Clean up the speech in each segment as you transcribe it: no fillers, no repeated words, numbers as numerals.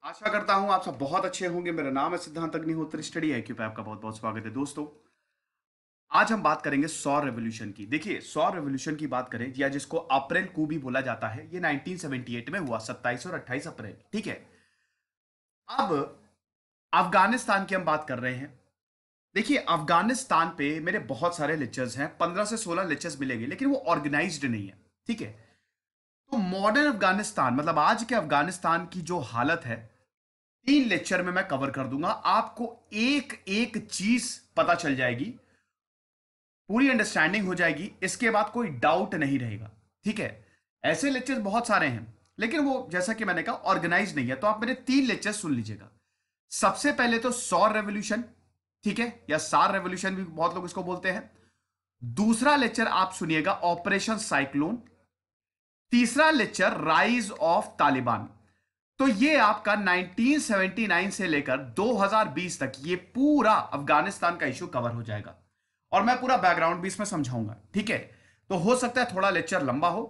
आशा करता हूं आप सब बहुत अच्छे होंगे। मेरा नाम है सिद्धांत अग्निहोत्री। स्टडी आईक्यू पे आपका बहुत बहुत स्वागत है दोस्तों। आज हम बात करेंगे सौर रेवोल्यूशन की। देखिए, सौर रेवोल्यूशन की बात करें या जिसको अप्रैल कू भी बोला जाता है, ये 1978 में हुआ, 27 और 28 अप्रैल। ठीक है। अब अफगानिस्तान की हम बात कर रहे हैं। देखिए, अफगानिस्तान पे मेरे बहुत सारे लेक्चर्स हैं, 15 से 16 लेक्चर्स मिलेंगे, लेकिन वो ऑर्गेनाइज्ड नहीं है। ठीक है। तो मॉडर्न अफगानिस्तान मतलब आज के अफगानिस्तान की जो हालत है, 3 लेक्चर में मैं कवर कर दूंगा। आपको एक एक चीज पता चल जाएगी, पूरी अंडरस्टैंडिंग हो जाएगी, इसके बाद कोई डाउट नहीं रहेगा। ठीक है। ऐसे लेक्चर्स बहुत सारे हैं, लेकिन वो जैसा कि मैंने कहा ऑर्गेनाइज नहीं है, तो आप मेरे 3 लेक्चर सुन लीजिएगा। सबसे पहले तो सौर रेवोल्यूशन, ठीक है, या सार रेवोल्यूशन भी बहुत लोग इसको बोलते हैं। दूसरा लेक्चर आप सुनिएगा ऑपरेशन साइक्लोन। तीसरा लेक्चर राइज ऑफ तालिबान। तो ये आपका 1979 से लेकर 2020 तक ये पूरा अफगानिस्तान का इश्यू कवर हो जाएगा, और मैं पूरा बैकग्राउंड भी इसमें समझाऊंगा। ठीक है। तो हो सकता है थोड़ा लेक्चर लंबा हो।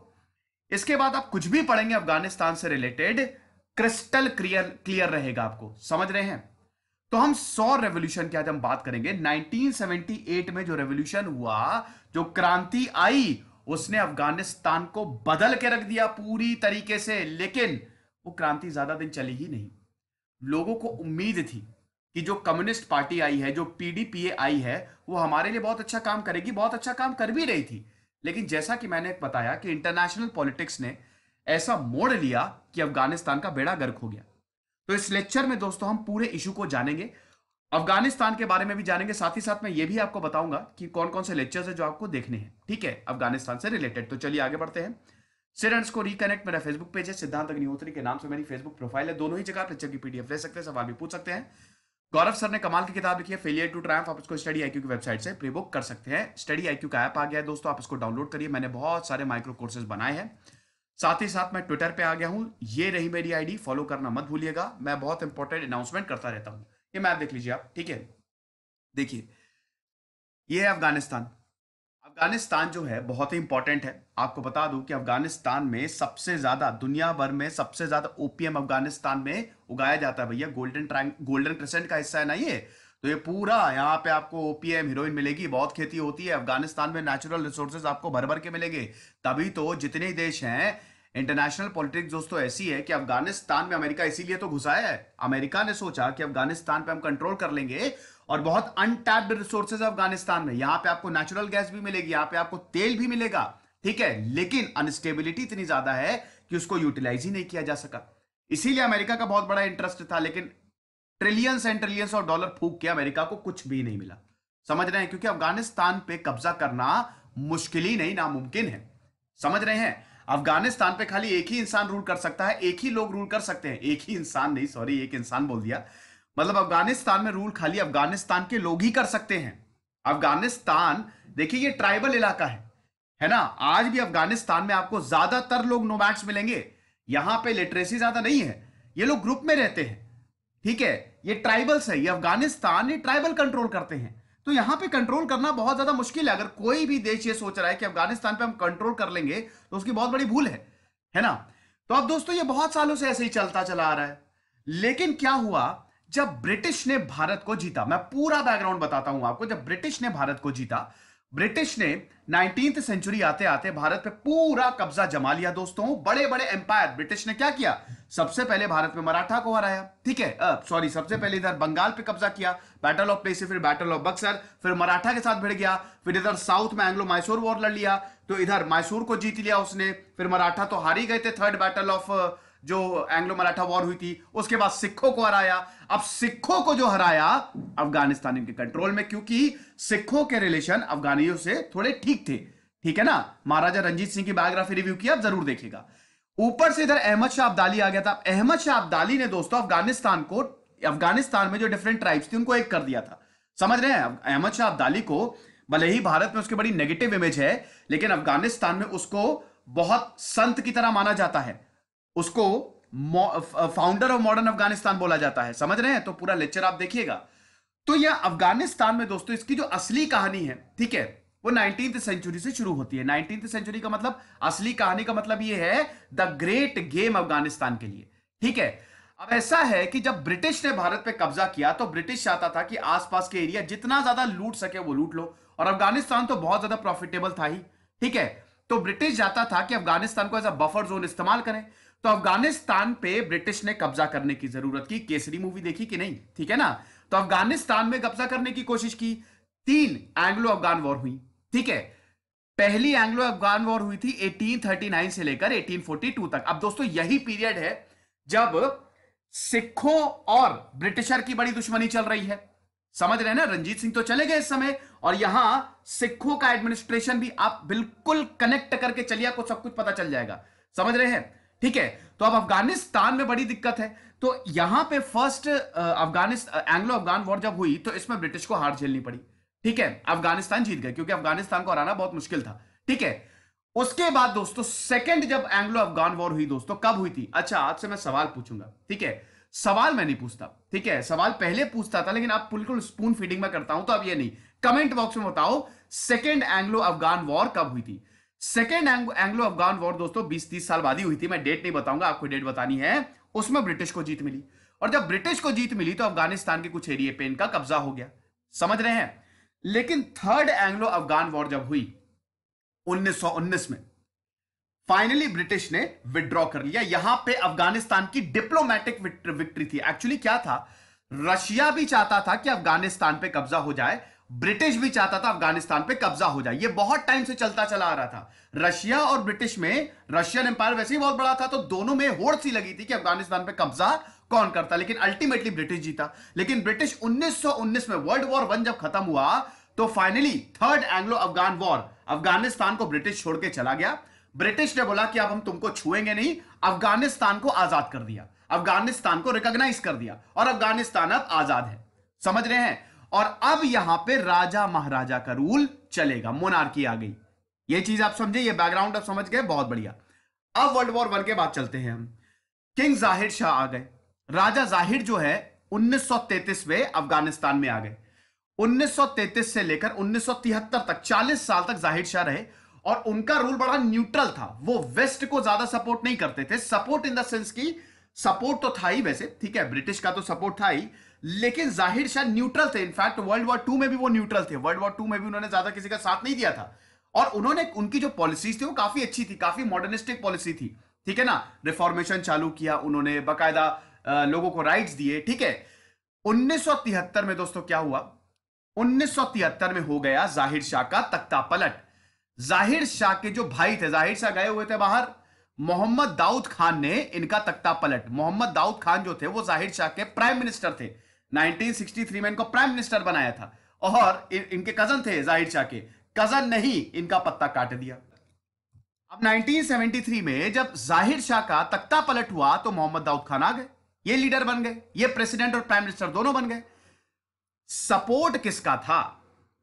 इसके बाद आप कुछ भी पढ़ेंगे अफगानिस्तान से रिलेटेड, क्रिस्टल क्लियर क्लियर रहेगा, आपको समझ रहे हैं। तो हम सौर रेवोल्यूशन की आज हम बात करेंगे। 1978 में जो रेवोल्यूशन हुआ, जो क्रांति आई, उसने अफगानिस्तान को बदल के रख दिया पूरी तरीके से। लेकिन वो क्रांति ज्यादा दिन चली ही नहीं। लोगों को उम्मीद थी कि जो कम्युनिस्ट पार्टी आई है, जो पीडीपीए आई है, वो हमारे लिए बहुत अच्छा काम करेगी, बहुत अच्छा काम कर भी रही थी। लेकिन जैसा कि मैंने बताया कि इंटरनेशनल पॉलिटिक्स ने ऐसा मोड़ लिया कि अफगानिस्तान का बेड़ा गर्क हो गया। तो इस लेक्चर में दोस्तों हम पूरे इशू को जानेंगे, अफगानिस्तान के बारे में भी जानेंगे, साथ ही साथ मैं ये भी आपको बताऊंगा कि कौन कौन से लेक्चर्स है जो आपको देखने हैं। ठीक है, अफगानिस्तान से रिलेटेड। तो चलिए आगे बढ़ते हैं। स्टूडेंट्स को रिकनेक्ट, मेरा फेसबुक पेज है, सिद्धांत अग्निहोत्री के नाम से मेरी फेसबुक प्रोफाइल है। दोनों ही जगह आप लेक्चर की पीडीएफ ले सकते हैं, सवाल भी पूछ सकते हैं। गौरव सर ने कमाल की किताब लिखी है, फेलियर टू ट्रायम्फ। आप इसको स्टडी आईक्यू की वेबसाइट से प्री बुक कर सकते हैं। स्टडी आईक्यू का ऐप आ गया है दोस्तों, आप इसको डाउनलोड करिए। मैंने बहुत सारे माइक्रो कोर्सेज बनाए हैं। साथ ही साथ मैं ट्विटर पे आ गया हूं, ये रही मेरी आईडी, फॉलो करना मत भूलिएगा। मैं बहुत इंपॉर्टेंट अनाउंसमेंट करता रहता हूं। ये मैप देख लीजिए आप। ठीक है। देखिए, ये है अफगानिस्तान। अफगानिस्तान जो है बहुत ही इंपॉर्टेंट है। आपको बता दूं कि अफगानिस्तान में सबसे ज्यादा, दुनिया भर में सबसे ज्यादा ओपीएम अफगानिस्तान में उगाया जाता है भैया। गोल्डन क्रिसेंट का हिस्सा है ना ये। तो ये पूरा यहाँ पे आपको ओपीएम, हीरोइन मिलेगी, बहुत खेती होती है अफगानिस्तान में। नेचुरल रिसोर्सेज आपको भर भर के मिलेंगे। तभी तो जितने देश हैं, इंटरनेशनल पॉलिटिक्स दोस्तों ऐसी है कि अफगानिस्तान में अमेरिका इसीलिए तो घुसाया है। अमेरिका ने सोचा कि अफगानिस्तान पे हम कंट्रोल कर लेंगे, और बहुत अनटैप्ड रिसोर्सेज है अफगानिस्तान में। यहां पे आपको नेचुरल गैस भी मिलेगी, यहां पे आपको तेल भी मिलेगा। ठीक है। लेकिन अनस्टेबिलिटी इतनी ज्यादा है कि उसको यूटिलाइज ही नहीं किया जा सका। इसीलिए अमेरिका का बहुत बड़ा इंटरेस्ट था, लेकिन trillions and trillions of dollar फूक के अमेरिका को कुछ भी नहीं मिला। समझ रहे हैं, क्योंकि अफगानिस्तान पे कब्जा करना मुश्किल ही नहीं, नामुमकिन है। समझ रहे हैं। अफगानिस्तान पे खाली एक ही इंसान रूल कर सकता है, एक ही लोग रूल कर सकते हैं। एक ही इंसान नहीं, सॉरी, एक इंसान बोल दिया। मतलब अफगानिस्तान में रूल खाली अफगानिस्तान के लोग ही कर सकते हैं। अफगानिस्तान, देखिए, ये ट्राइबल इलाका है ना। आज भी अफगानिस्तान में आपको ज्यादातर लोग नोमैड्स मिलेंगे। यहां पे लिटरेसी ज्यादा नहीं है, ये लोग ग्रुप में रहते हैं। ठीक है। ये ट्राइबल्स है, ये अफगानिस्तान, ये ट्राइबल कंट्रोल करते हैं। तो यहां पे कंट्रोल करना बहुत ज्यादा मुश्किल है। अगर कोई भी देश ये सोच रहा है कि अफगानिस्तान पे हम कंट्रोल कर लेंगे, तो उसकी बहुत बड़ी भूल है ना। तो अब दोस्तों, ये बहुत सालों से ऐसे ही चलता चला आ रहा है। लेकिन क्या हुआ, जब ब्रिटिश ने भारत को जीता, मैं पूरा बैकग्राउंड बताता हूं आपको। जब ब्रिटिश ने भारत को जीता, ब्रिटिश ने 19th सेंचुरी आते आते भारत पे पूरा कब्जा जमा लिया दोस्तों। बड़े बड़े एम्पायर, ब्रिटिश ने क्या किया, सबसे पहले भारत में मराठा को हराया। ठीक है, सॉरी, सबसे पहले इधर बंगाल पे कब्जा किया, बैटल ऑफ प्लेसी, फिर बैटल ऑफ बक्सर, फिर मराठा के साथ भिड़ गया। फिर इधर साउथ में एंग्लो मैसूर वॉर लड़ लिया, तो इधर मैसूर को जीत लिया उसने। फिर मराठा तो हार ही गए थे, थर्ड बैटल ऑफ जो एंग्लो मराठा वॉर हुई थी। उसके बाद सिखों को हराया। अब सिखों को जो हराया, अफगानिस्तान के कंट्रोल में, क्योंकि सिखों के रिलेशन अफगानियों से थोड़े ठीक थे। ठीक है ना। महाराजा रंजीत सिंह की बायोग्राफी रिव्यू किया, आप जरूर देखिएगा। ऊपर से इधर अहमद शाह अब्दाली आ गया था। अहमद शाह अब्दाली ने दोस्तों अफगानिस्तान में जो डिफरेंट ट्राइब्स थी उनको एक कर दिया था। समझ रहे हैं। अहमद शाह अब्दाली को, भले ही भारत में उसकी बड़ी नेगेटिव इमेज है, लेकिन अफगानिस्तान में उसको बहुत संत की तरह माना जाता है। उसको फाउंडर ऑफ मॉडर्न अफगानिस्तान बोला जाता है। समझ रहे हैं। तो पूरा लेक्चर आप देखिएगा। तो यह अफगानिस्तान में दोस्तों, इसकी जो असली कहानी है, ठीक है, वो 19th सेंचुरी से शुरू होती है। 19th सेंचुरी का मतलब, असली कहानी का मतलब ये है द ग्रेट गेम अफगानिस्तान के लिए। ठीक है। अब ऐसा है कि जब ब्रिटिश ने भारत पे कब्जा किया तो ब्रिटिश चाहता था कि आसपास के एरिया जितना ज्यादा लूट सके वो लूट लो, और अफगानिस्तान तो बहुत ज्यादा प्रॉफिटेबल था ही। ठीक है, तो ब्रिटिश चाहता था कि अफगानिस्तान को एज अ बफर जोन इस्तेमाल करें। तो अफगानिस्तान पे ब्रिटिश ने कब्जा करने की जरूरत की। केसरी मूवी देखी कि नहीं? ठीक है ना। तो अफगानिस्तान में कब्जा करने की कोशिश की। 3 एंग्लो अफगान वॉर हुई। ठीक है, पहली एंग्लो अफगान वॉर हुई थी 1839 से लेकर 1842 तक। अब दोस्तों यही पीरियड है जब सिखों और ब्रिटिशर की बड़ी दुश्मनी चल रही है। समझ रहे हैं ना, रंजीत सिंह तो चले गए इस समय, और यहां सिखों का एडमिनिस्ट्रेशन भी, आप बिल्कुल कनेक्ट करके चलिए, आपको सब कुछ पता चल जाएगा। समझ रहे हैं? ठीक है, तो अब अफगानिस्तान में बड़ी दिक्कत है। तो यहां पे first Afghanistan Anglo Afghan war जब हुई तो इसमें ब्रिटिश को हार झेलनी पड़ी। ठीक है, अफगानिस्तान जीत गए क्योंकि अफगानिस्तान को हराना बहुत मुश्किल था। ठीक है, उसके बाद दोस्तों सेकंड जब एंग्लो अफगान वॉर हुई दोस्तों, कब हुई थी? अच्छा, आज से मैं सवाल पूछूंगा। ठीक है, सवाल मैं नहीं पूछता। ठीक है, सवाल पहले पूछता था लेकिन अब बिल्कुल स्पून फीडिंग में करता हूं, तो अब ये नहीं। कमेंट बॉक्स में बताओ सेकंड एंग्लो अफगान वॉर कब हुई थी। सेकंड एंग्लो अफगान वॉर दोस्तों 20-30 साल बाद ही हुई थी। मैं डेट नहीं बताऊंगा, आपको डेट बतानी है। उसमें ब्रिटिश को जीत मिली, और जब ब्रिटिश को जीत मिली तो अफगानिस्तान के कुछ एरिया पे इनका कब्जा हो गया। समझ रहे हैं? लेकिन थर्ड एंग्लो अफगान वॉर जब हुई 1919 में, फाइनली ब्रिटिश ने विड्रॉ कर लिया। यहां पे अफगानिस्तान की डिप्लोमेटिक विक्ट्री थी। एक्चुअली क्या था, रशिया भी चाहता था कि अफगानिस्तान पे कब्जा हो जाए, ब्रिटिश भी चाहता था अफगानिस्तान पे कब्जा हो जाए। ये बहुत टाइम से चलता चला आ रहा था रशिया और ब्रिटिश में। रशियन एम्पायर वैसे ही बहुत बड़ा था, तो दोनों में होड़ सी लगी थी कि अफगानिस्तान पे कब्जा कौन करता, लेकिन अल्टीमेटली ब्रिटिश जीता। लेकिन ब्रिटिश 1919 में वर्ल्ड वॉर 1 जब खत्म हुआ तो finally third Anglo Afghan war, Afghanistan को ब्रिटिश छोड़ के चला गया। ब्रिटिश ने बोला कि अब हम तुमको छुएंगे नहीं, अफगानिस्तान को आजाद कर दिया, अफगानिस्तान को रिकॉग्नाइज कर दिया, और अफगानिस्तान अब आजाद है। समझ रहे हैं? और अब यहां पे राजा महाराजा का रूल चलेगा, मोनार्की आ गई। ये चीज आप समझे, ये बैकग्राउंड आप समझ गए, बहुत बढ़िया। अब वर्ल्ड वॉर 1 के बाद चलते हैं हम। किंग जाहिर शाह आ गए। राजा जाहिर जो है 1933 में अफगानिस्तान में आ गए। 1933 से लेकर 1973 तक 40 साल तक जाहिर शाह रहे, और उनका रूल बड़ा न्यूट्रल था। वो वेस्ट को ज्यादा सपोर्ट नहीं करते थे। सपोर्ट इन द सेंस की सपोर्ट तो था ही वैसे, ठीक है, ब्रिटिश का तो सपोर्ट था ही, लेकिन जाहिर शाह न्यूट्रल थे। इनफैक्ट वर्ल्ड वॉर 2 में भी वो न्यूट्रल थे। वर्ल्ड वॉर 2 में भी उन्होंने ज्यादा किसी का साथ नहीं दिया था, और उन्होंने, उनकी जो पॉलिसीज थी वो काफी अच्छी थी, काफी मॉडर्निस्टिक पॉलिसी थी। ठीक है ना, रिफॉर्मेशन चालू किया उन्होंने, बकायदा लोगों को राइट्स दिए। ठीक है, 1973 में दोस्तों क्या हुआ, 1973 में हो गया जाहिर शाह का तख्ता पलट। जाहिर शाह के जो भाई थे, जाहिर शाह गए हुए थे बाहर, मोहम्मद दाऊद खान ने इनका तख्ता पलट। मोहम्मद दाऊद खान जो थे वो जाहिर शाह के प्राइम मिनिस्टर थे। 1963 में इनको प्राइम मिनिस्टर बनाया था, और इनके कजन थे जाहिर शाह के, कजन नहीं, इनका पत्ता काट दिया। अब 1973 में जब जाहिर शाह का तख्ता पलट हुआ तो मोहम्मद दाऊद खान आ गए, ये लीडर बन गए, ये प्रेसिडेंट और प्राइम मिनिस्टर दोनों बन गए। सपोर्ट किसका था?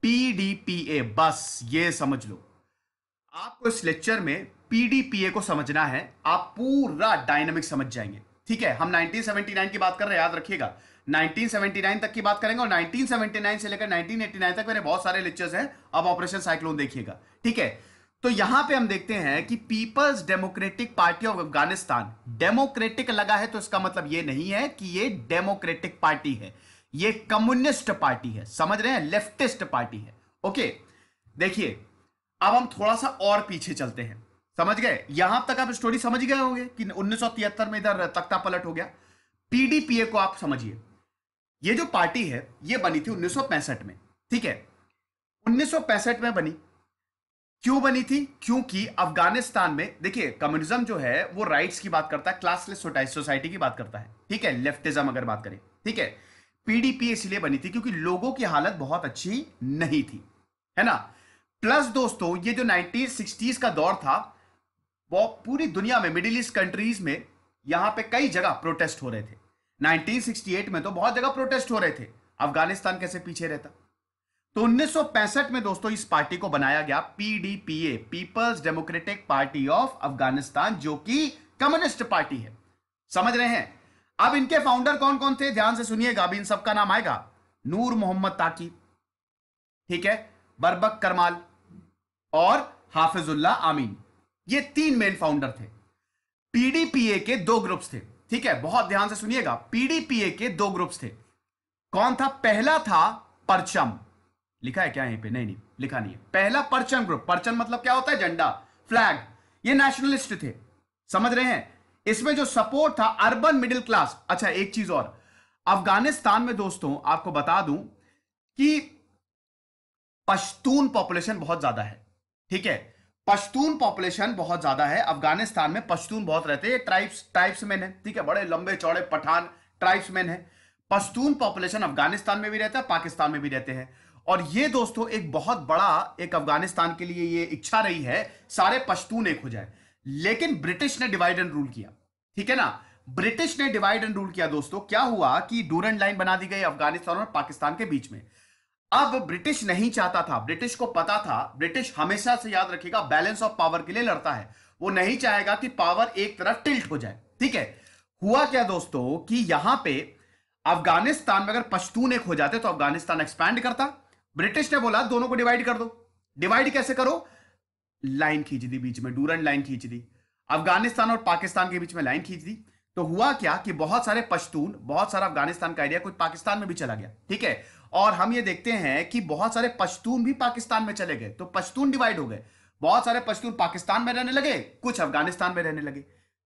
पीडीपीए। बस ये समझ लो, आपको इस लेक्चर में पीडीपीए को समझना है, आप पूरा डायनामिक समझ जाएंगे। ठीक है, हम 1979 की बात कर रहे हैं, याद रखिएगा, 1979 तक की बात करेंगे, और 1979 से लेकर 1989 तक मेरे बहुत सारे लेक्चर्स हैं। अब ऑपरेशन साइक्लोन देखिएगा। ठीक है, तो यहां पे हम देखते हैं कि People's Democratic Party of Afghanistan, democratic लगा है तो इसका मतलब यह नहीं है कि ये डेमोक्रेटिक पार्टी है, ये कम्युनिस्ट पार्टी है। समझ रहे हैं? लेफ्टिस्ट पार्टी है। ओके, देखिए, अब हम थोड़ा सा और पीछे चलते हैं। समझ गए? यहां तक आप स्टोरी समझ गए होंगे कि 1973 में इधर तख्ता पलट हो गया। पीडीपीए को आप समझिए, ये जो पार्टी है ये बनी थी 1965 में। ठीक है, 1965 में बनी। क्यों बनी थी? क्योंकि अफगानिस्तान में, देखिए, कम्युनिज्म जो है वो राइट्स की बात करता है, क्लासलेस सोसाइटी की बात करता है। ठीक है, लेफ्टिज्म अगर बात करें। ठीक है, पीडीपीए इसलिए बनी थी क्योंकि लोगों की हालत बहुत अच्छी नहीं थी, है ना। प्लस दोस्तों, ये जो 1960s का दौर था, वो पूरी दुनिया में, मिडिल ईस्ट कंट्रीज में, यहां पे कई जगह प्रोटेस्ट हो रहे थे। 1968 में तो बहुत जगह प्रोटेस्ट हो रहे थे, अफगानिस्तान कैसे पीछे रहता। तो 1965 में दोस्तों इस पार्टी को बनाया गया, PDPA, People's Democratic Party of Afghanistan, जो कि कम्युनिस्ट पार्टी है। समझ रहे हैं? अब इनके फाउंडर कौन कौन थे, ध्यान से सुनिएगा, अभी इन सबका नाम आएगा। नूर मोहम्मद ताकी, ठीक है, बरबक करमाल और हाफिजुल्लाह आमीन, ये 3 मेन फाउंडर थे। पीडीपीए के 2 ग्रुप्स थे। ठीक है, बहुत ध्यान से सुनिएगा। पीडीपीए के दो ग्रुप्स थे। कौन था? पहला था परचम। लिखा है क्या यहीं पे? नहीं नहीं, लिखा नहीं है। पहला परचम ग्रुप। परचम मतलब क्या होता है? झंडा, फ्लैग। ये नेशनलिस्ट थे, समझ रहे हैं? इसमें जो सपोर्ट था अर्बन मिडिल क्लास। अच्छा, एक चीज और, अफगानिस्तान में दोस्तों आपको बता दूं कि पश्तून पॉपुलेशन बहुत ज्यादा है। ठीक है, पश्तून पॉपुलेशन बहुत ज्यादा है अफगानिस्तान में। पश्तून बहुत रहते हैं, ट्राइब्समैन है। ठीक है, बड़े लंबे चौड़े पठान ट्राइब्समैन है। पश्तून पॉपुलेशन अफगानिस्तान में भी रहता है, पाकिस्तान में भी रहते हैं। और ये दोस्तों एक बहुत बड़ा, एक अफगानिस्तान के लिए ये इच्छा रही है सारे पश्तून एक हो जाए। लेकिन ब्रिटिश ने डिवाइड एंड रूल किया। ठीक है ना, ब्रिटिश ने डिवाइड एंड रूल किया दोस्तों। क्या हुआ कि डूरंड लाइन बना दी गई अफगानिस्तान और पाकिस्तान के बीच में। अब ब्रिटिश नहीं चाहता था, ब्रिटिश को पता था, ब्रिटिश हमेशा से याद रखिएगा बैलेंस ऑफ पावर के लिए लड़ता है। वो नहीं चाहेगा कि पावर एक तरफ टिल्ट हो जाए। ठीक है, हुआ क्या दोस्तों कि यहां पे अफगानिस्तान में अगर पश्तून एक हो जाते तो अफगानिस्तान एक्सपैंड करता। ब्रिटिश ने बोला दोनों को डिवाइड कर दो। डिवाइड कैसे करो? लाइन खींच दी बीच में, डूरंड लाइन खींच दी, अफगानिस्तान और पाकिस्तान के बीच में लाइन खींच दी। तो हुआ क्या कि बहुत सारे पश्तून, बहुत सारा अफगानिस्तान का एरिया कुछ पाकिस्तान में भी चला गया। ठीक है, और हम ये देखते हैं कि बहुत सारे पश्तून भी पाकिस्तान में चले गए, तो पश्तून डिवाइड हो गए। बहुत सारे पश्तून पाकिस्तान में रहने लगे, कुछ अफगानिस्तान में रहने लगे।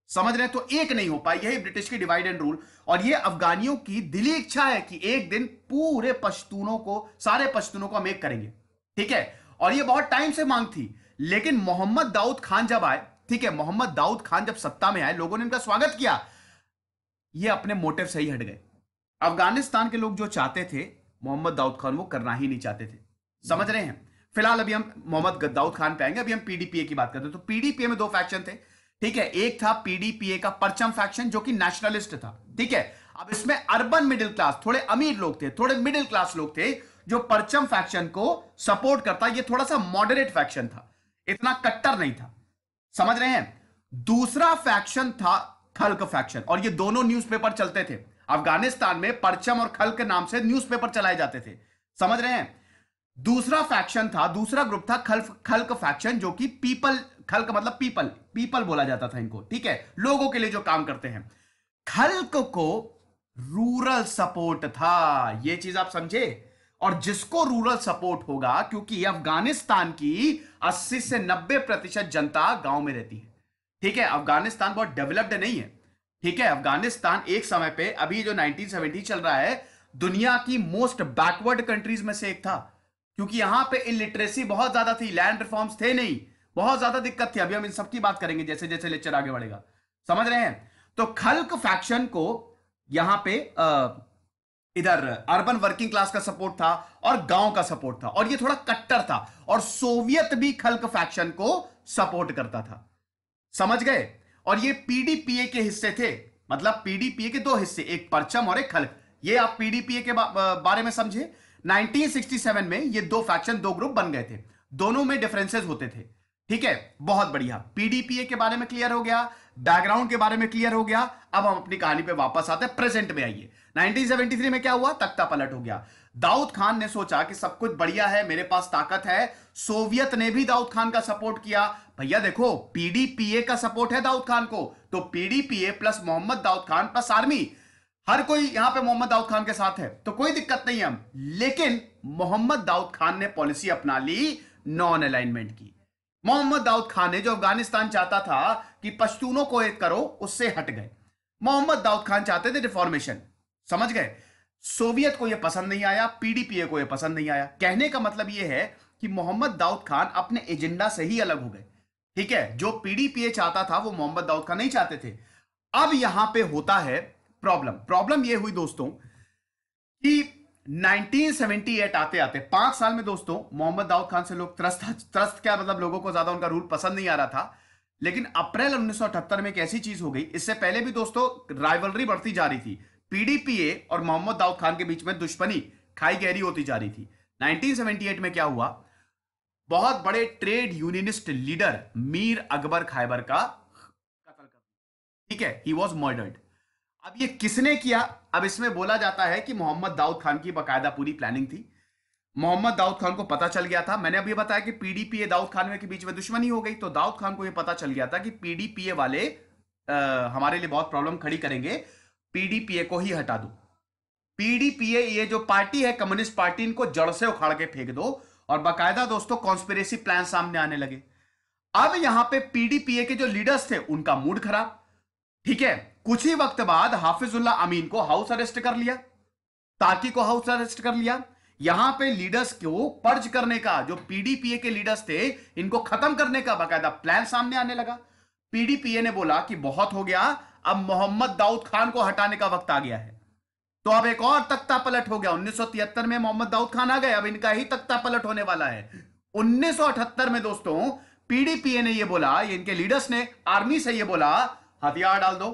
समझ रहे हैं? तो एक नहीं हो पाई, यही ब्रिटिश की डिवाइड एंड रूल। और ये अफगानियों की दिली इच्छा है कि एक दिन पूरे पश्तूनों को, सारे पश्तूनों को हम एक करेंगे। ठीक है, और ये बहुत टाइम से मांग थी। लेकिन मोहम्मद दाऊद खान जब आए, ठीक है, मोहम्मद दाऊद खान जब सत्ता में आए, लोगों ने इनका स्वागत किया। ये अपने मोटिव से ही हट गए। अफगानिस्तान के लोग जो चाहते थे मोहम्मद दाऊद खान, वो करना ही नहीं चाहते थे। समझ रहे हैं? फिलहाल अभी हम मोहम्मद दाऊद खान पे आएंगे, अभी हम पीडीपीए की बात करते हैं। तो पीडीपीए में दो फैक्शन थे। ठीक है, एक था पीडीपीए का परचम फैक्शन जो कि नेशनलिस्ट था। ठीक है, अब इसमें अर्बन मिडिल क्लास, थोड़े अमीर लोग थे, थोड़े मिडिल क्लास लोग थे जो परचम फैक्शन को सपोर्ट करता। ये थोड़ा सा मॉडरेट फैक्शन था, इतना कट्टर नहीं था। समझ रहे हैं? दूसरा फैक्शन था खल्क फैक्शन, और ये दोनों न्यूज़पेपर चलते थे अफगानिस्तान में। परचम और खल्क नाम से न्यूज़पेपर चलाए जाते थे। समझ रहे हैं? दूसरा फैक्शन था, दूसरा ग्रुप था खल्क फैक्शन, जो कि पीपल, खल्क मतलब पीपल, पीपल बोला जाता था इनको। ठीक है, लोगों के लिए जो काम करते हैं। खल्क को रूरल सपोर्ट था, ये चीज आप समझे। और जिसको रूरल सपोर्ट होगा, क्योंकि अफगानिस्तान की 80 से 90% जनता गांव में रहती है। ठीक है, अफगानिस्तान बहुत डेवलप्ड नहीं है। ठीक है, अफगानिस्तान एक समय पे, अभी जो 1970 चल रहा है, दुनिया की मोस्ट बैकवर्ड कंट्रीज में से एक था। क्योंकि यहां पे इलिटरेसी बहुत ज्यादा थी, लैंड रिफॉर्म्स थे नहीं, बहुत ज्यादा दिक्कत थी। अभी हम इन सब की बात करेंगे जैसे जैसे लेक्चर आगे बढ़ेगा। समझ रहे हैं? तो खल्क फैक्शन को यहां पे इधर अर्बन वर्किंग क्लास का सपोर्ट था और गांव का सपोर्ट था, और ये थोड़ा कट्टर था। और सोवियत भी खल्क फैक्शन को सपोर्ट करता था। समझ गए? और ये पीडीपीए के हिस्से थे। मतलब पीडीपीए के दो हिस्से, एक परचम और एक खल्क। ये आप पीडीपीए के बारे में समझे। 1967 में ये दो फैक्शन, दो ग्रुप बन गए थे। दोनों में डिफरेंसेस होते थे। ठीक है, बहुत बढ़िया। पीडीपीए के बारे में क्लियर हो गया, बैकग्राउंड के बारे में क्लियर हो गया। अब हम अपनी कहानी पे वापस आते हैं, प्रेजेंट में आइए। 1973 में क्या हुआ? तख्ता पलट हो गया। दाऊद खान ने सोचा कि सब कुछ बढ़िया है, मेरे पास ताकत है। सोवियत ने भी दाऊद खान का सपोर्ट किया। भैया देखो, पीडीपीए का सपोर्ट है दाऊद खान को, तो PDPA plus Mohammad Dawood Khan plus army, हर कोई यहां पे मोहम्मद दाऊद खान के साथ है, तो कोई दिक्कत नहीं है हम। लेकिन मोहम्मद दाऊद खान ने पॉलिसी अपना ली नॉन अलाइनमेंट की। मोहम्मद दाऊद खान ने, जो अफगानिस्तान चाहता था कि पश्तूनों को एक करो, उससे हट गए। मोहम्मद दाऊद खान चाहते थे रिफॉर्मेशन। समझ गए? सोवियत को यह पसंद नहीं आया, पीडीपीए को यह पसंद नहीं आया। कहने का मतलब यह है कि मोहम्मद दाऊद खान अपने एजेंडा से ही अलग हो गए। ठीक है, जो पीडीपीए चाहता था वो मोहम्मद दाऊद खान नहीं चाहते थे। अब यहां पे होता है प्रॉब्लम यह हुई दोस्तों कि 1978 आते आते 5 साल में दोस्तों मोहम्मद दाऊद खान से लोग त्रस्त क्या मतलब, लोगों को ज्यादा उनका रूल पसंद नहीं आ रहा था। लेकिन अप्रैल 1978 में एक ऐसी चीज हो गई, इससे पहले भी दोस्तों राइवलरी बढ़ती जा रही थी। पीडीपीए और मोहम्मद दाऊद खान के बीच में दुश्मनी खाई गहरी होती जा रही थी। 1978 में क्या हुआ? बहुत बड़े trade unionist leader Mir Akbar Khyber का कत्ल कर दिया। ठीक है, ही वॉज मर्डर्ड। अब ये किसने किया? अब इसमें बोला जाता है कि मोहम्मद दाऊद खान की बकायदा पूरी प्लानिंग थी। मोहम्मद दाऊद खान को पता चल गया था, मैंने अभी बताया कि पीडीपीए दाऊद खान के बीच में दुश्मनी हो गई, तो दाऊद खान को यह पता चल गया था कि पीडीपीए वाले हमारे लिए बहुत प्रॉब्लम खड़ी करेंगे, पीडीपीए को ही हटा दो। पीडीपीए ये जो पार्टी है कम्युनिस्ट पार्टी, इनको जड़ से उखाड़ के फेंक दो। और बाकायदा दोस्तों कॉन्स्पिरेसी प्लान सामने आने लगे। अब यहां पे पीडीपीए के जो लीडर्स थे उनका मूड खराब। ठीक है, कुछ ही वक्त बाद हाफिजुल्ला अमीन को हाउस अरेस्ट कर लिया, ताकि को हाउस अरेस्ट कर लिया। यहां पे लीडर्स को पर्ज करने का, जो पीडीपीए के लीडर्स थे इनको खत्म करने का बाकायदा प्लान सामने आने लगा। पीडीपीए ने बोला कि बहुत हो गया, अब मोहम्मद दाऊद खान को हटाने का वक्त आ गया है। तो अब एक और तख्ता पलट हो गया। 1973 में मोहम्मद दाऊद खान आ गए, अब इनका ही तख्ता पलट होने वाला है। 1978 में दोस्तों पीडीपीए ने यह बोला, ये इनके लीडर्स ने आर्मी से यह बोला, हथियार डाल दो,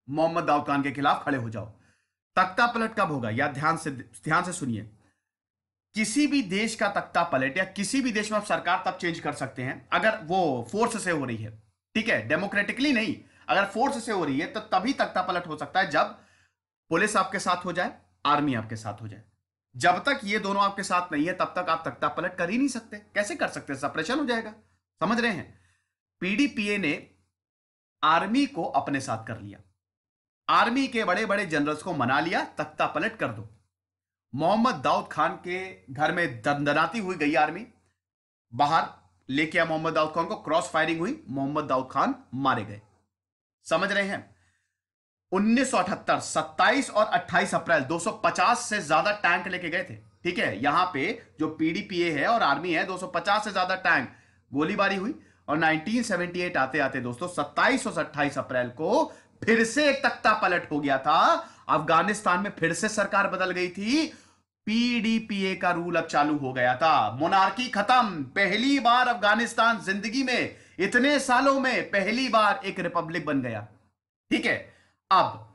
मोहम्मद दाऊद खान के खिलाफ खड़े हो जाओ। तख्ता पलट कब होगा, या ध्यान से सुनिए। किसी भी देश का तख्ता पलट या किसी भी देश में आप सरकार तब चेंज कर सकते हैं अगर वो फोर्स से हो रही है। ठीक है, डेमोक्रेटिकली नहीं, अगर फोर्स से हो रही है तो तभी तख्ता पलट हो सकता है, जब पुलिस आपके साथ हो जाए, आर्मी आपके साथ हो जाए। जब तक ये दोनों आपके साथ नहीं है तब तक आप तख्ता पलट कर ही नहीं सकते। कैसे कर सकते, सप्रेशन हो जाएगा। समझ रहे हैं? पीडीपीए ने आर्मी को अपने साथ कर लिया, आर्मी के बड़े बड़े जनरल्स को मना लिया, तख्ता पलट कर दो। मोहम्मद दाऊद खान के घर में दंदनाती हुई गई आर्मी, बाहर लेके आया मोहम्मद दाऊद खान को, क्रॉस फायरिंग हुई, मोहम्मद दाऊद खान मारे गए। समझ रहे हैं? 1978 27 और 28 अप्रैल 250 से ज्यादा टैंक लेके गए थे। ठीक है, यहां पे जो पीडीपीए है और आर्मी है, 250 से ज्यादा टैंक, गोलीबारी हुई। और 1978 आते आते दोस्तों 27 और 28 अप्रैल को फिर से एक तख्ता पलट हो गया था। अफगानिस्तान में फिर से सरकार बदल गई थी, पीडीपीए का रूल अब चालू हो गया था। मोनार्की खत्म। पहली बार अफगानिस्तान जिंदगी में, इतने सालों में पहली बार एक रिपब्लिक बन गया। ठीक है, अब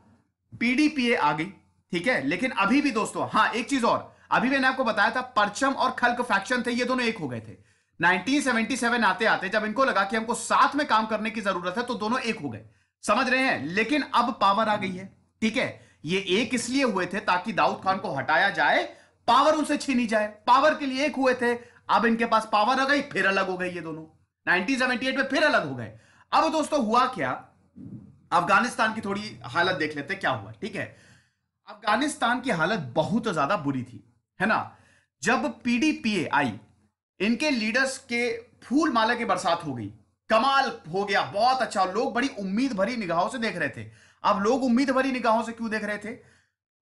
पीडीपीए आ गई। ठीक है, लेकिन अभी भी दोस्तों, हां एक चीज और, अभी मैंने आपको बताया था परचम और खल्क फैक्शन थे, ये दोनों एक हो गए थे। 1977 आते आते जब इनको लगा कि हमको साथ में काम करने की जरूरत है तो दोनों एक हो गए। समझ रहे हैं? लेकिन अब पावर आ गई है। ठीक है, ये एक इसलिए हुए थे ताकि दाऊद खान को हटाया जाए, पावर उनसे छीनी जाए, पावर के लिए एक हुए थे। अब इनके पास पावर आ गई, फिर अलग हो गए ये दोनों। 1978 में फिर अलग हो गए। अब दोस्तों हुआ क्या, अफगानिस्तान की थोड़ी हालत देख लेते क्या हुआ। ठीक है, अफगानिस्तान की हालत बहुत ज्यादा बुरी थी, है ना। जब पीडीपीए आई, इनके लीडर्स के फूल माला की बरसात हो गई, कमाल हो गया, बहुत अच्छा। लोग बड़ी उम्मीद भरी निगाहों से देख रहे थे। अब लोग उम्मीद भरी निगाहों से क्यों देख रहे थे,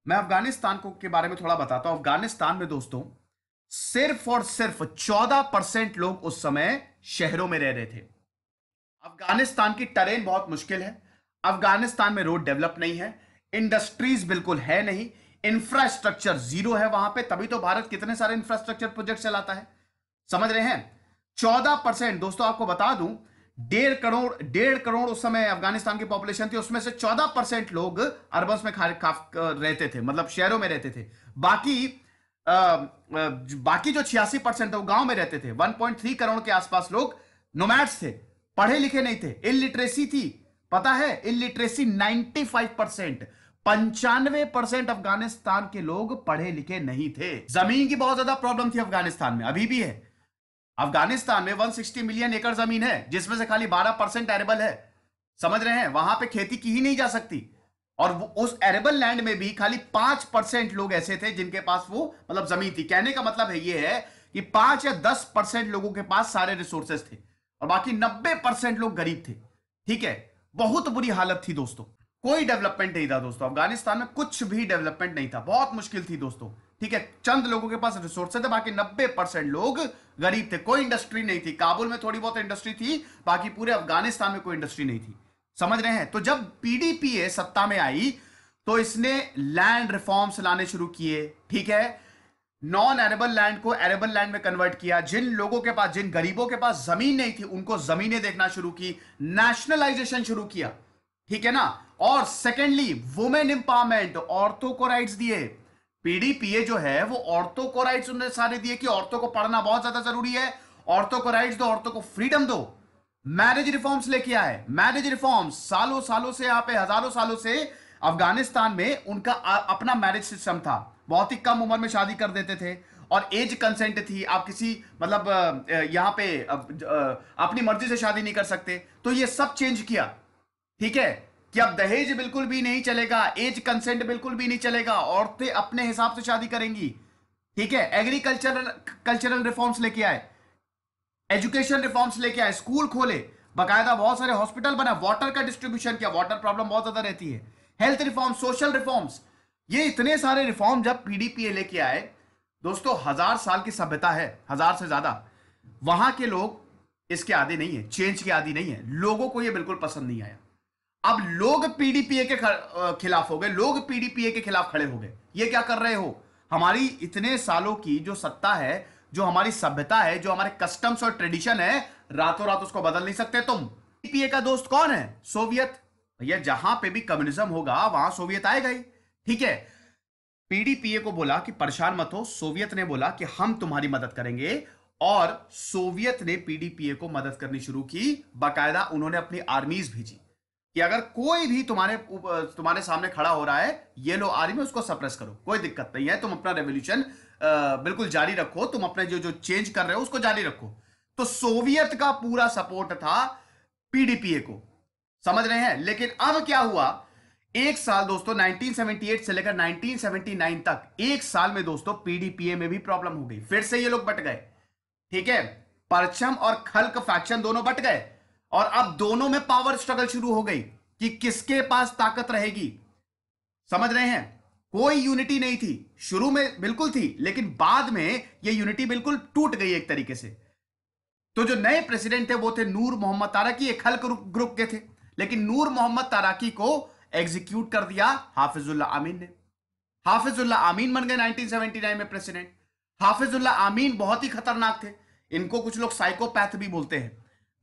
मैं अफगानिस्तान को के बारे में थोड़ा बताता हूं। अफगानिस्तान में दोस्तों सिर्फ और सिर्फ 14% लोग उस समय शहरों में रह रहे थे। अफगानिस्तान की टरेन बहुत मुश्किल है, अफगानिस्तान में रोड डेवलप नहीं है, इंडस्ट्रीज बिल्कुल है नहीं, इंफ्रास्ट्रक्चर जीरो है वहां पे। तभी तो भारत कितने सारे इंफ्रास्ट्रक्चर प्रोजेक्ट चलाता है। समझ रहे हैं? 14% दोस्तों, आपको बता दूं, 1.5 करोड़ उस समय अफगानिस्तान की पॉपुलेशन थी, उसमें से 14% लोग अर्बन्स में रहते थे, मतलब शहरों में रहते थे। बाकी जो 86% है वो गांव में रहते थे। 1.3 करोड़ के आसपास लोग नोमैड्स थे, पढ़े लिखे नहीं थे, इलिटरेसी थी। पता है, इलिटरेसी 95%, 95% अफगानिस्तान के लोग पढ़े लिखे नहीं थे। जमीन की बहुत ज्यादा प्रॉब्लम थी अफगानिस्तान में, अभी भी है। अफगानिस्तान में 160 मिलियन एकड़ जमीन है, जिसमें से खाली 12% एरेबल है। समझ रहे हैं? वहां पे खेती की ही नहीं जा सकती। और उस एरेबल लैंड में भी खाली 5% लोग ऐसे थे जिनके पास वो मतलब जमीन थी। कहने का मतलब है ये है कि 5 या 10% लोगों के पास सारे रिसोर्सेस थे और बाकी 90% लोग गरीब थे। ठीक है, बहुत बुरी हालत थी दोस्तों, कोई डेवलपमेंट नहीं था दोस्तों। अफगानिस्तान में कुछ भी डेवलपमेंट नहीं था, बहुत मुश्किल थी दोस्तों। ठीक है, चंद लोगों के पास रिसोर्सेज थे, बाकी 90% लोग गरीब थे। कोई इंडस्ट्री नहीं थी। काबुल में थोड़ी बहुत इंडस्ट्री थी, बाकी पूरे अफगानिस्तान में कोई इंडस्ट्री नहीं थी। समझ रहे हैं? तो जब पीडीपीए सत्ता में आई तो इसने लैंड रिफॉर्म्स लाने शुरू किए। ठीक है, नॉन एरेबल लैंड को एरेबल लैंड में कन्वर्ट किया। जिन लोगों के पास, जिन गरीबों के पास जमीन नहीं थी उनको जमीनें देखना शुरू की, नेशनलाइजेशन शुरू किया। ठीक है ना। और सेकेंडली वुमेन इंपावरमेंट, औरतों को राइट्स दिए। पीडीपीए जो है वो औरतों को राइट्स उन्होंने सारे दिए कि औरतों को पढ़ना बहुत ज्यादा जरूरी है, औरतों को राइट्स दो, औरतों को फ्रीडम दो। मैरिज रिफॉर्म्स लेके आए, मैरिज रिफॉर्म्स। सालों सालों से, यहां पे हजारों सालों से अफगानिस्तान में उनका अपना मैरिज सिस्टम था। बहुत ही कम उम्र में शादी कर देते थे और एज कंसेंट थी। आप किसी मतलब यहां पे अपनी मर्जी से शादी नहीं कर सकते। तो ये सब चेंज किया। ठीक है, कि अब दहेज बिल्कुल भी नहीं चलेगा, एज कंसेंट बिल्कुल भी नहीं चलेगा, औरतें अपने हिसाब से शादी करेंगी। ठीक है, एग्रीकल्चरल कल्चरल रिफॉर्म्स लेके आए, एजुकेशन रिफॉर्म्स लेके आए, स्कूल खोले, बकायदा बहुत सारे हॉस्पिटल बना, वाटर का डिस्ट्रीब्यूशन किया, वाटर प्रॉब्लम बहुत ज्यादा रहती है, हेल्थ रिफॉर्म, सोशल रिफॉर्म्स, ये इतने सारे रिफॉर्म जब पीडीपीए लेके आए दोस्तों, 1000 साल की सभ्यता है, 1000 से ज्यादा, वहां के लोग इसके आदी नहीं है, चेंज के आदी नहीं है, लोगों को ये बिल्कुल पसंद नहीं आया। अब लोग पीडीपीए के खिलाफ हो गए, लोग पीडीपीए के खिलाफ खड़े हो गए। ये क्या कर रहे हो, हमारी इतने सालों की जो सत्ता है, जो हमारी सभ्यता है, जो हमारे कस्टम्स और ट्रेडिशन है, रातों रात उसको बदल नहीं सकते तुम। पीडीपीए का दोस्त कौन है, सोवियत। भैया जहां पे भी कम्युनिज्म होगा वहां सोवियत आएगा ही। ठीक है, पीडीपीए को बोला कि परेशान मत हो, सोवियत ने बोला कि हम तुम्हारी मदद करेंगे, और सोवियत ने पीडीपीए को मदद करनी शुरू की। बाकायदा उन्होंने अपनी आर्मीज भेजी कि अगर कोई भी तुम्हारे सामने खड़ा हो रहा है, ये लो आर्मी, उसको सप्रेस करो, कोई दिक्कत नहीं है, तुम अपना रेवोल्यूशन बिल्कुल जारी रखो, तुम अपने जो जो चेंज कर रहे हो उसको जारी रखो। तो सोवियत का पूरा सपोर्ट था पीडीपीए को, समझ रहे हैं। लेकिन अब क्या हुआ, एक साल दोस्तों 1978 से लेकर 1979 तक, एक साल में दोस्तों पीडीपीए में भी प्रॉब्लम हो गई, फिर से ये लोग बट गए। ठीक है, परचम और खल्क फैक्शन दोनों बट गए, और अब दोनों में पावर स्ट्रगल शुरू हो गई कि किसके पास ताकत रहेगी। समझ रहे हैं, कोई यूनिटी नहीं थी, शुरू में बिल्कुल थी, लेकिन बाद में ये यूनिटी बिल्कुल टूट गई एक तरीके से। तो जो नए प्रेसिडेंट थे वो थे नूर मोहम्मद ताराकी, एक खल्क ग्रुप के थे, लेकिन नूर मोहम्मद ताराकी को एग्जीक्यूट कर दिया हाफिजुल्लाह आमीन ने। हाफिजुल्लाह आमीन बन गए 1979 में प्रेसिडेंट। हाफिजुल्लाह आमीन बहुत ही खतरनाक थे, इनको कुछ लोग साइकोपैथ भी बोलते हैं,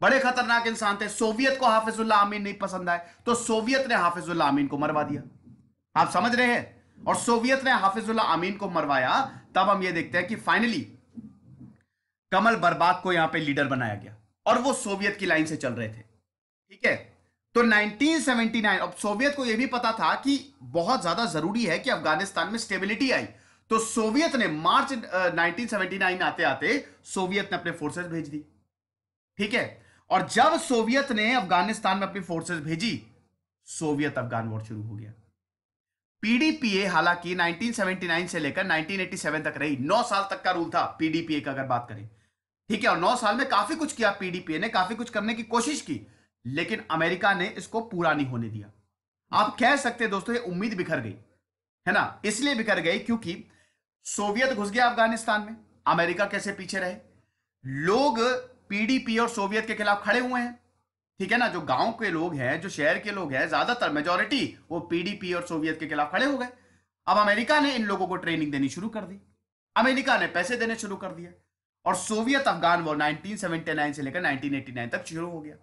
बड़े खतरनाक इंसान थे। सोवियत को हाफिजुल्लाह आमीन नहीं पसंद आए, तो सोवियत ने हाफिजुल्लाह आमीन को मरवा दिया। आप समझ रहे हैं, और सोवियत ने हाफिजुल्लाह आमीन को मरवाया, तब हम ये देखते हैं कि फाइनली कमल बर्बाक को यहां पे लीडर बनाया गया, और वो सोवियत की लाइन से चल रहे थे। ठीक है, तो 1979, अब सोवियत को यह भी पता था कि बहुत ज्यादा जरूरी है कि अफगानिस्तान में स्टेबिलिटी आई, तो सोवियत ने मार्च 1979 आते आते सोवियत ने अपने फोर्सेस भेज दी। ठीक है, और जब सोवियत ने अफगानिस्तान में अपनी फोर्सेस भेजी, सोवियत अफगान वॉर शुरू हो गया। पीडीपीए हालांकि 1979 से लेकर 1987 तक रही, 9 साल तक का रूल था पीडीपीए का अगर बात करें। ठीक है, और 9 साल में काफी कुछ किया, पीडीपीए ने काफी कुछ करने की कोशिश की, लेकिन अमेरिका ने इसको पूरा नहीं होने दिया। आप कह सकते हैं दोस्तों ये उम्मीद बिखर गई, है ना, इसलिए बिखर गई क्योंकि सोवियत घुस गया अफगानिस्तान में, अमेरिका कैसे पीछे रहे, लोग पीडीपी और सोवियत के खिलाफ खड़े हुए हैं। ठीक है ना, जो गांव के लोग हैं, जो शहर के लोग हैं, ज्यादातर मेजोरिटी वो पीडीपी और सोवियत के खिलाफ खड़े हो गए। अब अमेरिका ने इन लोगों को ट्रेनिंग देनी शुरू कर दी, अमेरिका ने पैसे देने शुरू कर दिए, और सोवियत अफगान वॉर 1979 से लेकर 1989 तक शुरू हो गया।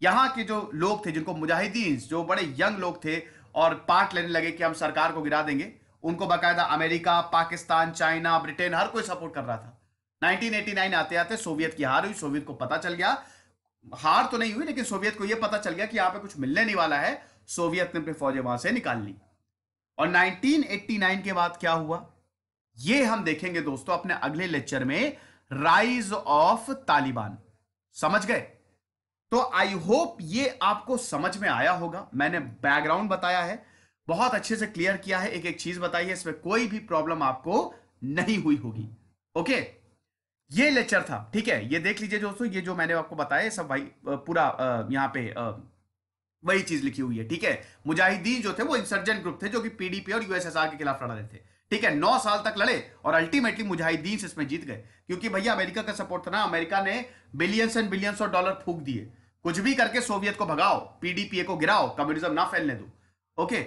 यहां के जो लोग थे, जिनको मुजाहिदीन, जो बड़े यंग लोग थे और पार्ट लेने लगे कि हम सरकार को गिरा देंगे, उनको बाकायदा अमेरिका, पाकिस्तान, चाइना, ब्रिटेन, हर कोई सपोर्ट कर रहा था। 1989 आते आते सोवियत की हार हुई, सोवियत को पता चल गया, हार तो नहीं हुई, लेकिन सोवियत को यह पता चल गया कि यहां पे कुछ मिलने नहीं वाला है, सोवियत ने अपनी फौजें वहां से निकाल ली। और 1989 के बाद क्या हुआ, यह हम देखेंगे दोस्तों अपने अगले लेक्चर में, राइज ऑफ तालिबान। समझ गए, तो आई होप ये आपको समझ में आया होगा। मैंने बैकग्राउंड बताया है, बहुत अच्छे से क्लियर किया है, एक एक चीज बताई है, इसमें कोई भी प्रॉब्लम आपको नहीं हुई होगी। ओके, ये लेक्चर था। ठीक है, ये देख लीजिए दोस्तों, ये जो मैंने आपको बताया सब भाई पूरा यहां पे वही चीज लिखी हुई है। ठीक है, मुजाहिदीन जो थे वो इंसर्जेंट ग्रुप थे, जो कि पीडीपी और यूएसएसआर के खिलाफ लड़ रहे थे। ठीक है, 9 साल तक लड़े, और अल्टीमेटली मुजाहिदीन से इसमें जीत गए, क्योंकि भैया अमेरिका का सपोर्ट था ना, अमेरिका ने billions and billions of dollar फूंक दिए, कुछ भी करके सोवियत को भगाओ, पीडीपीए को गिराओ, कम्युनिज्म ना फैलने दो। ओके,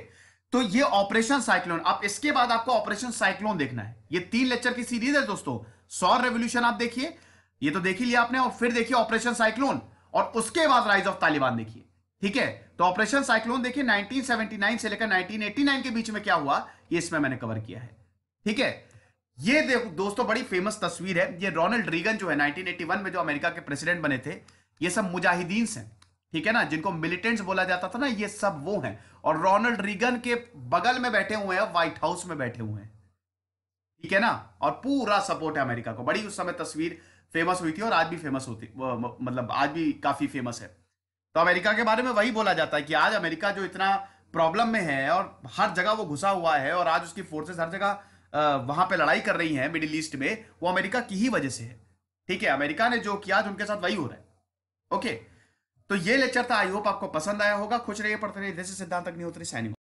तो ये ऑपरेशन साइक्लोन, अब इसके बाद आपको ऑपरेशन साइक्लोन देखना है। ये 3 लेक्चर की सीरीज है दोस्तों। सौर रेवोल्यूशन आप देखिए, ये तो देख ही लिया आपने, और फिर देखिए ऑपरेशन साइक्लोन, और उसके बाद राइज ऑफ तालिबान देखिए। ठीक है, तो ऑपरेशन साइक्लोन देखिए 1979 से लेकर 1989 के बीच में क्या हुआ, ये इसमें मैंने कवर किया है। ठीक है, ये देखो दोस्तों, बड़ी फेमस तस्वीर है, ये रोनाल्ड रीगन जो है 1981 में जो अमेरिका के प्रेसिडेंट बने थे, ये सब मुजाहिदीन हैं। ठीक है ना, जिनको मिलिटेंट्स बोला जाता था ना, ये सब वो हैं, और रोनाल्ड रीगन के बगल में बैठे हुए हैं, व्हाइट हाउस में बैठे हुए हैं। ठीक है ना, और पूरा सपोर्ट है अमेरिका को। बड़ी उस समय तस्वीर फेमस हुई थी, और आज भी फेमस होती, मतलब आज भी काफी फेमस है। तो अमेरिका के बारे में वही बोला जाता है कि आज अमेरिका जो इतना प्रॉब्लम में है और हर जगह वो घुसा हुआ है और आज उसकी फोर्सेस हर जगह वहां पे लड़ाई कर रही हैं मिडिल ईस्ट में, वो अमेरिका की ही वजह से है। ठीक है, अमेरिका ने जो किया आज उनके साथ वही हो रहा है। ओके, तो ये लेक्चर था, आई होप आपको पसंद आया होगा। खुश रहिए, पढ़ते रहिए। दिस इज सिद्धांत अग्निहोत्री साइनिंग।